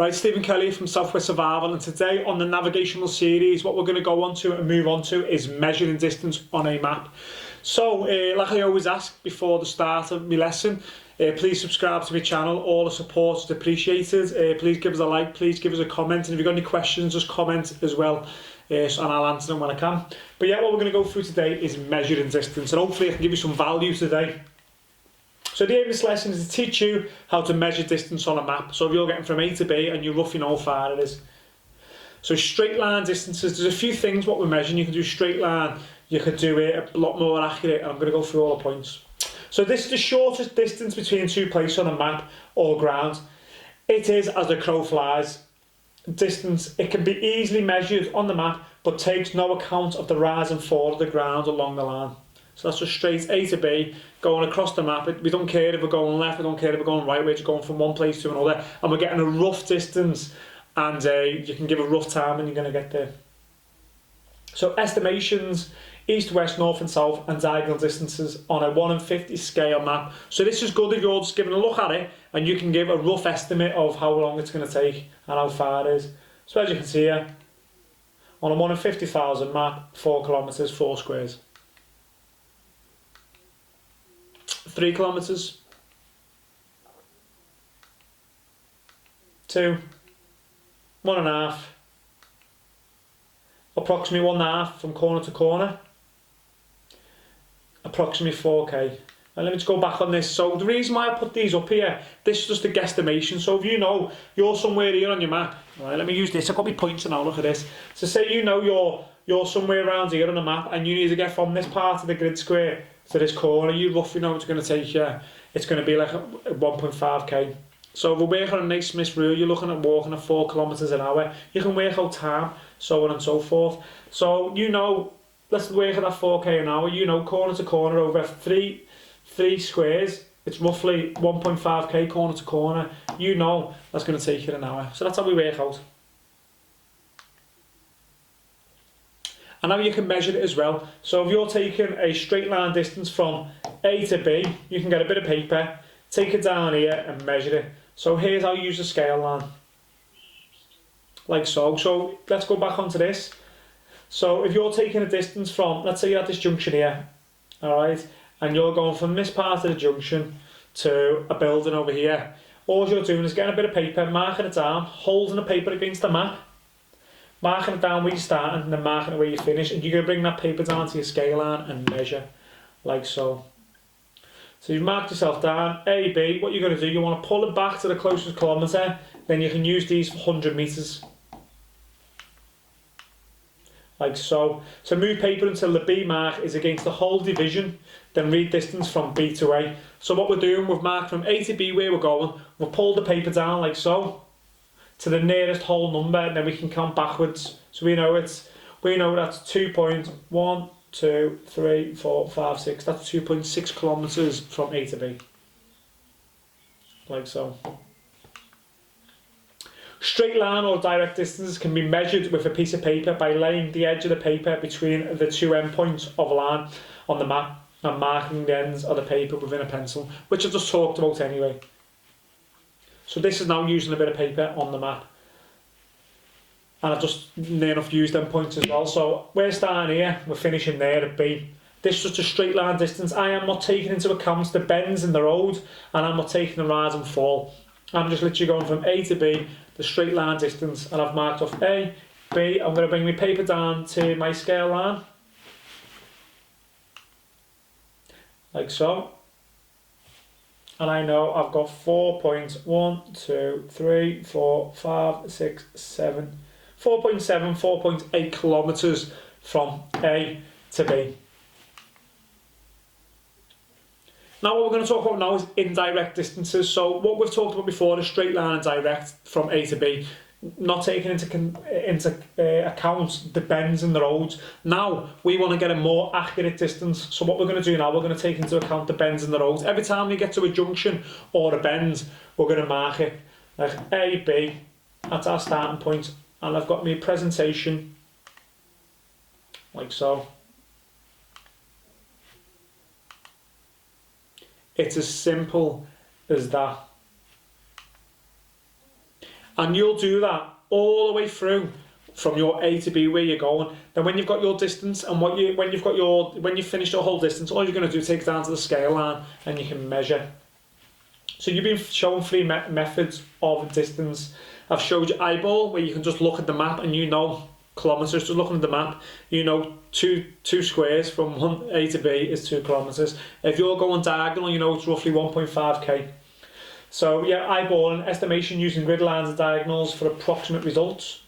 Right, Stephen Kelly from Southwest Survival, and today on the navigational series what we're going to go on to and move on to is measuring distance on a map. So like I always ask before the start of my lesson, please subscribe to my channel. All the support is appreciated. Please give us a like, please give us a comment, and if you've got any questions just comment as well, and I'll answer them when I can. But yeah, what we're going to go through today is measuring distance, and hopefully I can give you some value today. So the aim of this lesson is to teach you how to measure distance on a map. So if you're getting from A to B and you roughly know how far it is. So straight line distances, there's a few things what we're measuring. You can do straight line, you could do it a lot more accurate, and I'm going to go through all the points. So this is the shortest distance between two places on a map or ground. It is as the crow flies. Distance, it can be easily measured on the map, but takes no account of the rise and fall of the ground along the line. So that's just straight A to B, going across the map. We don't care if we're going left, we don't care if we're going right, we're just going from one place to another, and we're getting a rough distance, and you can give a rough time and you're going to get there. So estimations, east, west, north and south, and diagonal distances on a 1 in 50 scale map. So this is good if you're just giving a look at it and you can give a rough estimate of how long it's going to take and how far it is. So as you can see here, on a 1 in 50,000 map, 4 kilometres, 4 squares. 3 kilometres, 2, 1.5, approximately 1.5 from corner to corner, approximately 4k. And let me just go back on this. So the reason why I put these up here, this is just a guesstimation. So if you know you're somewhere here on your map, right, let me use this, I've got my pointer now, look at this. So say you know you're somewhere around here on the map and you need to get from this part of the grid square to this corner, you roughly know it's going to take you, it's going to be like 1.5k. So if we're working on a nice Smith's rule, you're looking at walking at 4 kilometres an hour, you can work out time, so on and so forth. So you know, let's work at that 4k an hour, you know corner to corner over three squares, it's roughly 1.5k corner to corner, you know that's going to take you an hour. So that's how we work out. And now you can measure it as well. So if you're taking a straight line distance from A to B, you can get a bit of paper, take it down here and measure it. So here's how you use a scale line. Like so. So let's go back onto this. So if you're taking a distance from, let's say you're at this junction here, alright, and you're going from this part of the junction to a building over here, all you're doing is getting a bit of paper, marking it down, holding the paper against the map, marking it down where you start and then marking it where you finish, and you're going to bring that paper down to your scale line and measure, like so. So you've marked yourself down, A, B, what you're going to do, you want to pull it back to the closest kilometre, then you can use these for 100 metres. Like so. So move paper until the B mark is against the whole division, then read distance from B to A. So what we're doing, we've marked from A to B where we're going, we've pulled the paper down like so, to the nearest whole number, and then we can count backwards. So we know that's 2.1, 2, 3, 4, 5, 6. That's 2.6 kilometres from A to B. Like so. Straight line or direct distances can be measured with a piece of paper by laying the edge of the paper between the two endpoints of a line on the map and marking the ends of the paper within a pencil, which I've just talked about anyway. So this is now using a bit of paper on the map. And I've just near enough used them points as well. So we're starting here, we're finishing there at B. This is just a straight line distance. I am not taking into account the bends in the road, and I'm not taking the rise and fall. I'm just literally going from A to B, the straight line distance, and I've marked off A, B. I'm going to bring my paper down to my scale line. Like so. And I know I've got 4.1, 2, 3, 4, 5, 6, 7, 4.7, 4.8 kilometres from A to B. Now what we're going to talk about now is indirect distances. So what we've talked about before is straight line and direct from A to B, not taking into account the bends in the roads. Now we want to get a more accurate distance. So what we're going to do now, we're going to take into account the bends in the roads. Every time we get to a junction or a bend, we're going to mark it like A, B, that's our starting point. And I've got my presentation like so. It's as simple as that. And you'll do that all the way through from your A to B where you're going. Then when you've got your distance and when you've finished your whole distance, all you're going to do is take it down to the scale line and you can measure. So you've been shown 3 methods of distance. I've showed you eyeball, where you can just look at the map and you know kilometres. Just looking at the map, you know two squares from one A to B is 2 kilometres. If you're going diagonal, you know it's roughly 1.5k. So yeah, eyeballing, estimation using grid lines and diagonals for approximate results.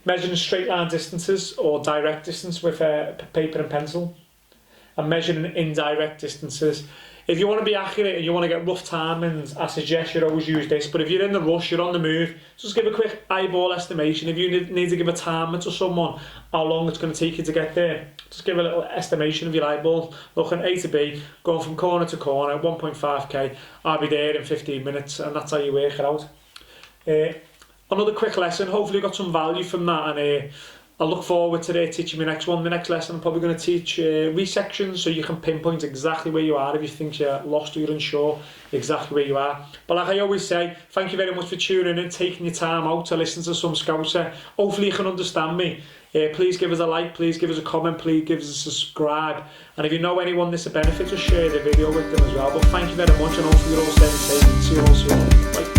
Measuring straight line distances or direct distance with paper and pencil. And measuring indirect distances. If you want to be accurate and you want to get rough timings, I suggest you always use this. But if you're in the rush, you're on the move, just give a quick eyeball estimation. If you need to give a timer to someone, how long it's going to take you to get there, just give a little estimation of your eyeball. Looking A to B, going from corner to corner, 1.5k, I'll be there in 15 minutes, and that's how you work it out. Another quick lesson, hopefully you got some value from that, and I look forward to teaching my next one. The next lesson I'm probably going to teach resections, so you can pinpoint exactly where you are if you think you're lost or you're unsure exactly where you are. But like I always say, thank you very much for tuning in, taking your time out to listen to some Scouser. Hopefully you can understand me. Please give us a like, please give us a comment, please give us a subscribe. And if you know anyone this will benefit, just share the video with them as well. But thank you very much, and hopefully you're all staying safe. See you all soon. Bye.